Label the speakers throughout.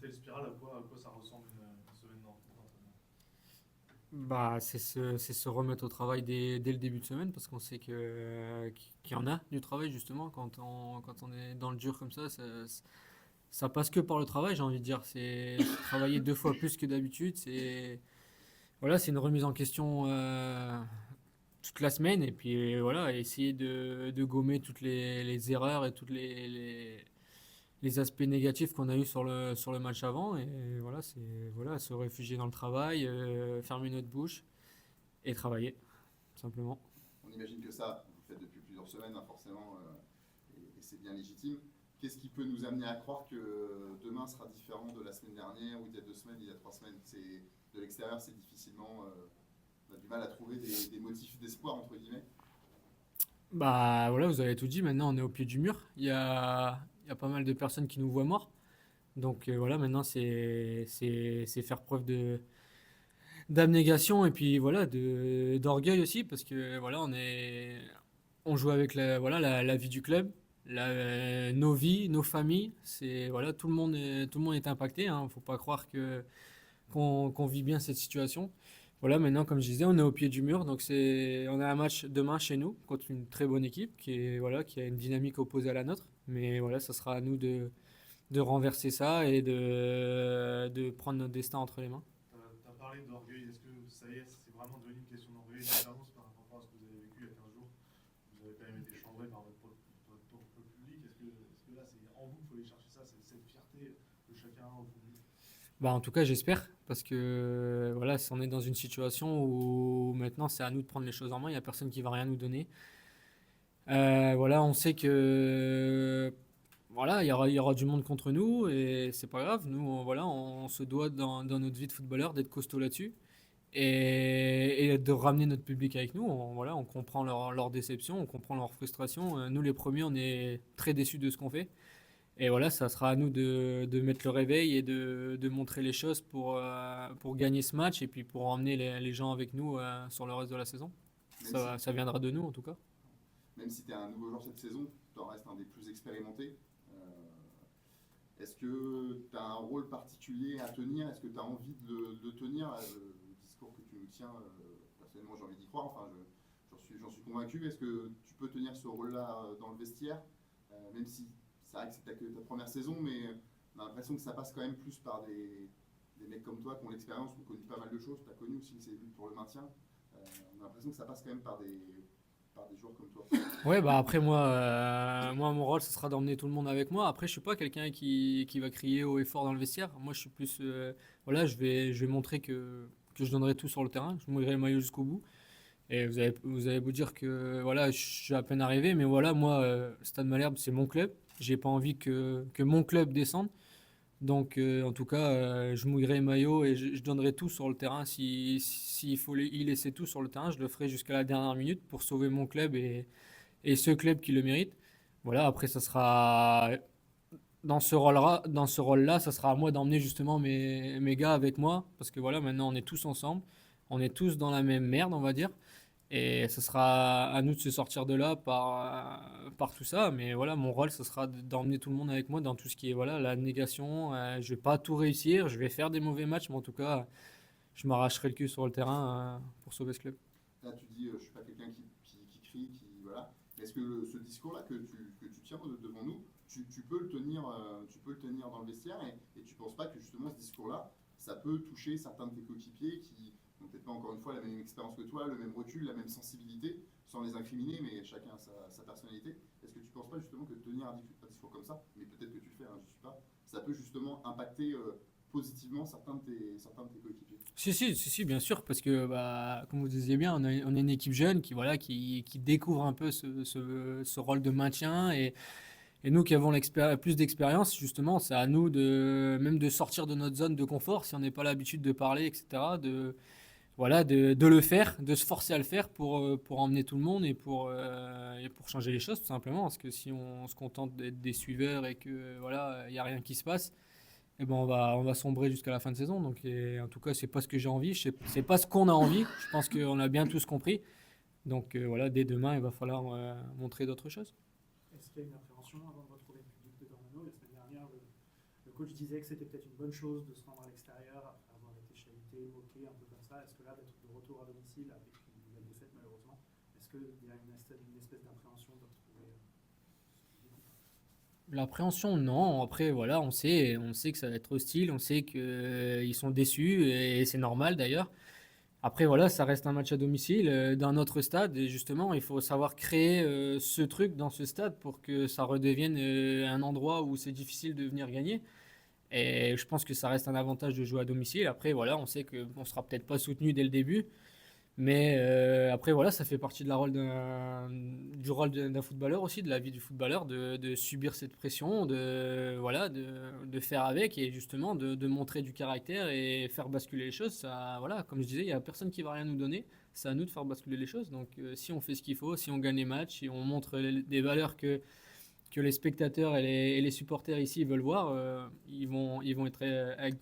Speaker 1: telle spirale, à quoi ça ressemble une semaine d'entraînement?
Speaker 2: C'est se remettre au travail dès le début de semaine parce qu'on sait qu'il y en a du travail justement quand on est dans le dur comme ça passe que par le travail, j'ai envie de dire. C'est travailler deux fois plus que d'habitude. C'est une remise en question toute la semaine et puis voilà, essayer de gommer toutes les erreurs et toutes les aspects négatifs qu'on a eu sur le match avant. Et voilà, se réfugier dans le travail, fermer notre bouche et travailler, tout simplement.
Speaker 3: On imagine que ça, vous le faites depuis plusieurs semaines, hein, forcément, et c'est bien légitime. Qu'est-ce qui peut nous amener à croire que demain sera différent de la semaine dernière, ou il y a 2 semaines, il y a 3 semaines? De l'extérieur, c'est difficilement. On a du mal à trouver des motifs d'espoir, entre guillemets.
Speaker 2: Bah voilà, vous avez tout dit. Maintenant, on est au pied du mur. Il y a pas mal de personnes qui nous voient morts. Donc voilà, maintenant, c'est faire preuve d'abnégation et puis voilà, d'orgueil aussi parce que voilà, on joue avec la vie du club, nos vies, nos familles. Voilà, tout le monde est impacté. Hein. Faut pas croire qu'on vit bien cette situation. Voilà, maintenant, comme je disais, on est au pied du mur. Donc, on a un match demain chez nous contre une très bonne équipe qui a une dynamique opposée à la nôtre. Mais voilà, ça sera à nous de renverser ça et de prendre notre destin entre les mains.
Speaker 1: Tu as parlé d'orgueil, est-ce que ça y est, c'est vraiment devenu une question d'orgueil, notamment par rapport à ce que vous avez vécu il y a 15 jours? Vous avez quand même été chambré par votre propre public. Est-ce que là, c'est en vous qu'il faut aller chercher ça, c'est cette fierté de chacun au fond de lui?
Speaker 2: Bah, en tout cas, j'espère, parce que voilà, on est dans une situation où maintenant c'est à nous de prendre les choses en main. Il n'y a personne qui va rien nous donner. Voilà, on sait que voilà, il y aura du monde contre nous et c'est pas grave. Nous, voilà, on se doit dans notre vie de footballeur d'être costaud là-dessus et de ramener notre public avec nous. Voilà, on comprend leur déception, on comprend leur frustration. Nous, les premiers, on est très déçus de ce qu'on fait. Et voilà, ça sera à nous de mettre le réveil et de montrer les choses pour gagner ce match et puis pour emmener les gens avec nous sur le reste de la saison.
Speaker 3: Même si,
Speaker 2: Ça viendra de nous en tout cas.
Speaker 3: même si tu es un nouveau joueur cette saison, tu en restes un des plus expérimentés. Est-ce que tu as un rôle particulier à tenir? Est-ce que tu as envie de tenir le discours que tu nous tiens? Personnellement, j'ai envie d'y croire. Enfin, j'en suis convaincu. Est-ce que tu peux tenir ce rôle-là dans le vestiaire? Même si c'est vrai que c'est que ta première saison, mais on a l'impression que ça passe quand même plus par des mecs comme toi qui ont l'expérience, qui ont connu pas mal de choses. Tu as connu aussi ces luttes pour le maintien. On a l'impression que ça passe quand même par des joueurs comme toi.
Speaker 2: Ouais, bah après moi mon rôle ce sera d'emmener tout le monde avec moi. Après je suis pas quelqu'un qui va crier haut et fort dans le vestiaire. Moi je suis plus voilà, je vais montrer que je donnerai tout sur le terrain. Je mouillerai le maillot jusqu'au bout. Et vous avez beau dire que voilà, je suis à peine arrivé, mais voilà, moi, Stade Malherbe, c'est mon club. J'ai pas envie que mon club descende. Donc, en tout cas, je mouillerai le maillot et je donnerai tout sur le terrain. S'il faut y laisser tout sur le terrain, je le ferai jusqu'à la dernière minute pour sauver mon club et ce club qui le mérite. Voilà, après, ça sera dans ce rôle-là, ça sera à moi d'emmener justement mes gars avec moi. Parce que voilà, maintenant, on est tous ensemble. On est tous dans la même merde, on va dire. Et ce sera à nous de se sortir de là par tout ça. Mais voilà, mon rôle, ce sera d'emmener tout le monde avec moi dans tout ce qui est voilà, la négation. Je vais pas tout réussir, je vais faire des mauvais matchs, mais en tout cas, je m'arracherai le cul sur le terrain pour sauver ce club.
Speaker 3: Là, tu dis, je suis pas quelqu'un qui crie, voilà. Est-ce que ce discours-là que tu tiens devant nous, tu peux le tenir dans le vestiaire et tu penses pas que justement ce discours-là, ça peut toucher certains de tes coéquipiers qui n'ont peut-être pas encore une fois la même expérience que toi, le même recul, la même sensibilité, sans les incriminer, mais chacun a sa personnalité. Est-ce que tu penses pas justement que tenir un discours comme ça, mais peut-être que tu le fais, hein, je suis pas, ça peut justement impacter positivement certains de tes coéquipiers?
Speaker 2: Si, bien sûr, parce que, bah, comme vous disiez bien, on est une équipe jeune voilà, qui découvre un peu ce rôle de maintien. Et nous qui avons plus d'expérience, justement, c'est à nous même de sortir de notre zone de confort si on n'est pas l'habitude de parler, etc. Voilà, de le faire, de se forcer à le faire pour emmener tout le monde et pour changer les choses, tout simplement. Parce que si on se contente d'être des suiveurs et que voilà, il n'y a rien qui se passe, eh ben on va sombrer jusqu'à la fin de saison. Donc, en tout cas, c'est pas ce que j'ai envie, c'est pas ce qu'on a envie. Je pense qu'on a bien tous compris. Donc voilà, dès demain, il va falloir montrer d'autres choses.
Speaker 4: Est-ce qu'il y a une appréhension avant de retrouver le public de Dornano? La semaine dernière, Le coach disait que c'était peut-être une bonne chose de se rendre à l'extérieur après avoir été chahuté, moqué, un peu comme ça. Est-ce que là, d'être de retour à domicile avec une nouvelle défaite malheureusement, est-ce qu'il y a une espèce d'appréhension de retrouver
Speaker 2: L'appréhension, non. Après, voilà, on sait que ça va être hostile, on sait qu'ils sont déçus et c'est normal d'ailleurs. Après, voilà, ça reste un match à domicile d'un autre stade et justement, il faut savoir créer ce truc dans ce stade pour que ça redevienne un endroit où c'est difficile de venir gagner. Et je pense que ça reste un avantage de jouer à domicile. Après, voilà, on sait qu'on ne sera peut-être pas soutenu dès le début. Mais après, voilà, ça fait partie du rôle d'un footballeur aussi, de la vie du footballeur, de subir cette pression, voilà, de faire avec et justement de montrer du caractère et faire basculer les choses. Ça, voilà, comme je disais, il n'y a personne qui va rien nous donner. C'est à nous de faire basculer les choses. Donc, si on fait ce qu'il faut, si on gagne les matchs, si on montre des valeurs que les spectateurs et les supporters ici veulent voir, ils vont être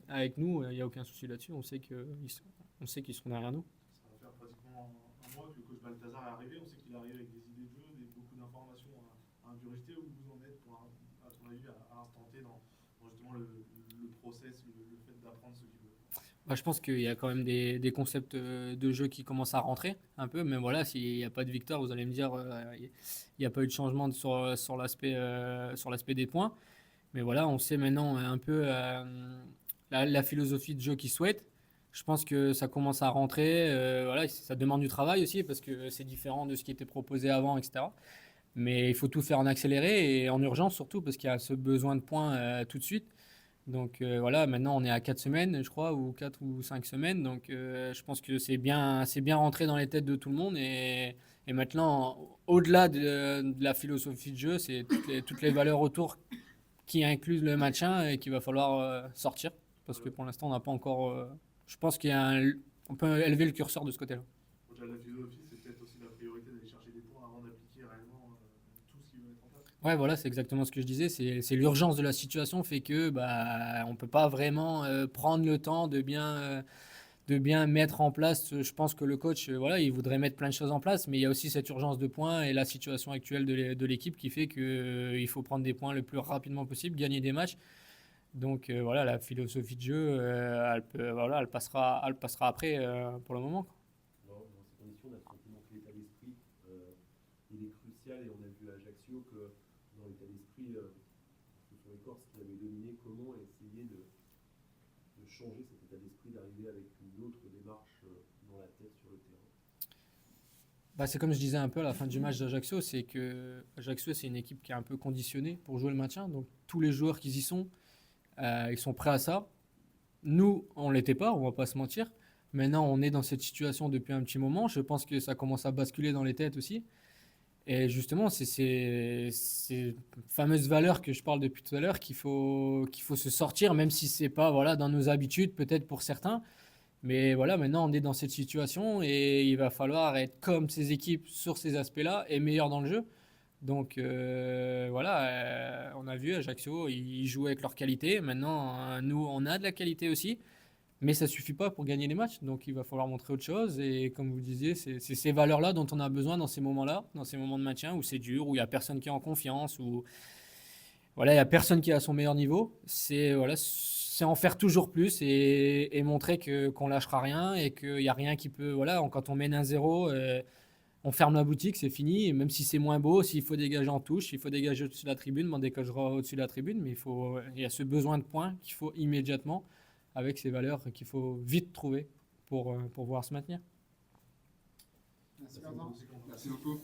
Speaker 2: avec nous. Il n'y a aucun souci là-dessus. On sait qu'ils seront derrière nous.
Speaker 1: Ça va faire pratiquement un mois que le coach Balthazar est arrivé. On sait qu'il est arrivé avec des idées de jeu, beaucoup d'informations à ingurgiter. Où vous en êtes, à ton avis, à l'instant T, dans justement le process, le fait d'apprendre ce qu'il veut?
Speaker 2: Bah, je pense qu'il y a quand même des concepts de jeu qui commencent à rentrer un peu, mais voilà, s'il n'y a pas de victoire, vous allez me dire, il n'y a pas eu de changement sur l'aspect des points. Mais voilà, on sait maintenant un peu la philosophie de jeu qu'ils souhaitent. Je pense que ça commence à rentrer. Voilà, ça demande du travail aussi parce que c'est différent de ce qui était proposé avant, etc. Mais il faut tout faire en accéléré et en urgence surtout parce qu'il y a ce besoin de points tout de suite. Donc voilà, maintenant on est à 4 semaines, je crois, ou 4 ou 5 semaines. Donc je pense que c'est bien rentré dans les têtes de tout le monde. Et maintenant, au-delà de la philosophie de jeu, c'est toutes les valeurs autour qui incluent le match 1 et qu'il va falloir sortir. Parce que pour l'instant, on n'a pas encore. Je pense on peut élever le curseur de ce côté-là.
Speaker 1: Au-delà de la philosophie, c'est peut-être aussi la priorité d'aller chercher des points avant d'appliquer réellement tout ce qui va mettre en place.
Speaker 2: Ouais, voilà, c'est exactement ce que je disais. C'est l'urgence de la situation fait que bah, on peut pas vraiment prendre le temps de bien mettre en place. Je pense que le coach, voilà, il voudrait mettre plein de choses en place, mais il y a aussi cette urgence de points et la situation actuelle de l'équipe qui fait qu'il faut prendre des points le plus rapidement possible, gagner des matchs. Donc voilà, la philosophie de jeu, elle passera après pour le moment.
Speaker 5: Dans ces conditions, on a le sentiment que l'état d'esprit il est crucial et on a vu à Ajaccio que dans l'état d'esprit, ce sont les Corses qui avaient dominé. Comment essayer de changer cet état d'esprit, d'arriver avec une autre démarche dans la tête sur le terrain?
Speaker 2: Bah, c'est comme je disais un peu à la fin du match d'Ajaccio, c'est que Ajaccio c'est une équipe qui est un peu conditionnée pour jouer le maintien. Donc tous les joueurs qui y sont, ils sont prêts à ça. Nous, on ne l'était pas, on va pas se mentir. Maintenant, on est dans cette situation depuis un petit moment. Je pense que ça commence à basculer dans les têtes aussi. Et justement, c'est ces fameuses valeurs que je parle depuis tout à l'heure qu'il faut se sortir, même si c'est pas voilà, dans nos habitudes, peut-être pour certains. Mais voilà, maintenant, on est dans cette situation et il va falloir être comme ces équipes sur ces aspects-là et meilleur dans le jeu. Donc voilà, on a vu Ajaccio, ils jouent avec leur qualité. Maintenant, nous, on a de la qualité aussi, mais ça suffit pas pour gagner les matchs. Donc il va falloir montrer autre chose. Et comme vous le disiez, c'est ces valeurs-là dont on a besoin dans ces moments-là, dans ces moments de maintien où c'est dur, où il y a personne qui est en confiance, où voilà, il y a personne qui est à son meilleur niveau. C'est en faire toujours plus et montrer qu'on lâchera rien et qu'il n'y a rien qui peut. Voilà, quand on mène 1-0. On ferme la boutique, c'est fini. Et même si c'est moins beau, s'il faut dégager en touche, s'il faut dégager au-dessus de la tribune, on dégagera au-dessus de la tribune. Mais il y a ce besoin de points qu'il faut immédiatement, avec ces valeurs qu'il faut vite trouver pour pouvoir se maintenir.
Speaker 3: Merci beaucoup.